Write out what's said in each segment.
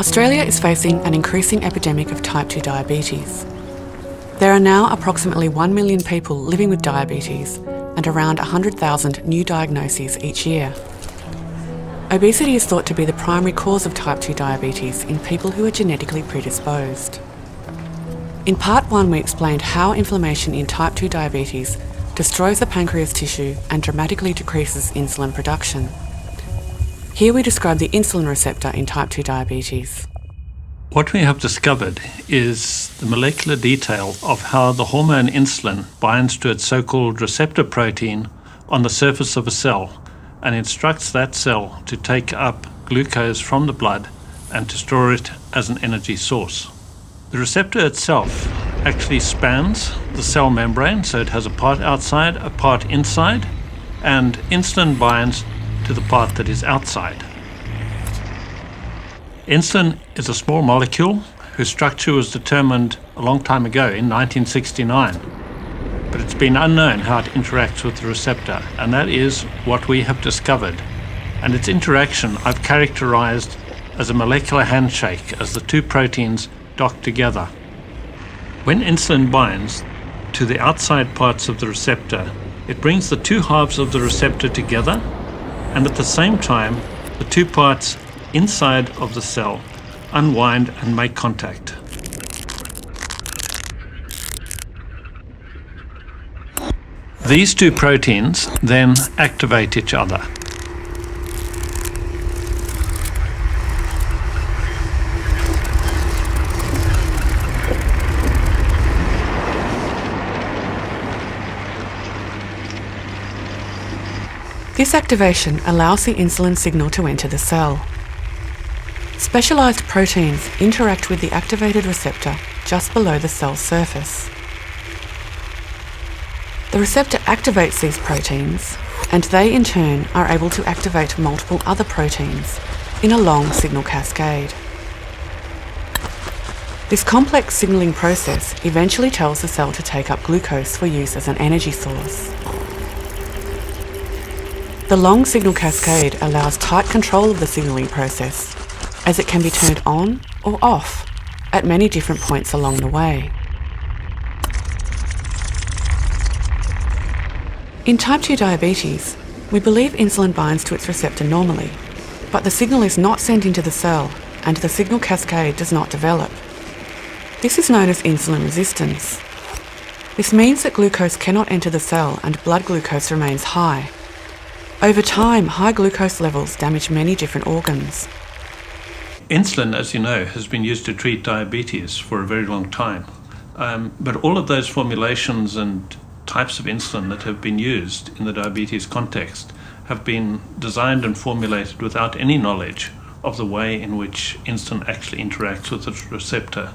Australia is facing an increasing epidemic of type 2 diabetes. There are now approximately 1 million people living with diabetes and around 100,000 new diagnoses each year. Obesity is thought to be the primary cause of type 2 diabetes in people who are genetically predisposed. In part 1, we explained how inflammation in type 2 diabetes destroys the pancreas tissue and dramatically decreases insulin production. Here we describe the insulin receptor in type 2 diabetes. What we have discovered is the molecular detail of how the hormone insulin binds to its so-called receptor protein on the surface of a cell and instructs that cell to take up glucose from the blood and to store it as an energy source. The receptor itself actually spans the cell membrane, so it has a part outside, a part inside, and insulin binds to the part that is outside. Insulin is a small molecule whose structure was determined a long time ago in 1969, but it's been unknown how it interacts with the receptor, and that is what we have discovered. And its interaction I've characterized as a molecular handshake as the two proteins dock together. When insulin binds to the outside parts of the receptor, it brings the two halves of the receptor together, and at the same time, the two parts inside of the cell unwind and make contact. These two proteins then activate each other. This activation allows the insulin signal to enter the cell. Specialised proteins interact with the activated receptor just below the cell's surface. The receptor activates these proteins, and they in turn are able to activate multiple other proteins in a long signal cascade. This complex signalling process eventually tells the cell to take up glucose for use as an energy source. The long signal cascade allows tight control of the signalling process, as it can be turned on or off at many different points along the way. In type 2 diabetes, we believe insulin binds to its receptor normally, but the signal is not sent into the cell and the signal cascade does not develop. This is known as insulin resistance. This means that glucose cannot enter the cell and blood glucose remains high. Over time, high glucose levels damage many different organs. Insulin, as you know, has been used to treat diabetes for a very long time. But all of those formulations and types of insulin that have been used in the diabetes context have been designed and formulated without any knowledge of the way in which insulin actually interacts with the receptor.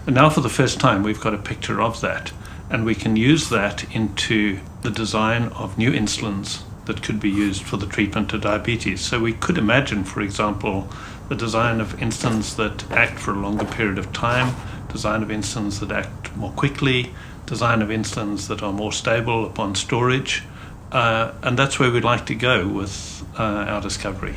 And now for the first time we've got a picture of that, and we can use that into the design of new insulins that could be used for the treatment of diabetes. So we could imagine, for example, the design of insulins that act for a longer period of time, design of insulins that act more quickly, design of insulins that are more stable upon storage, and that's where we'd like to go with our discovery.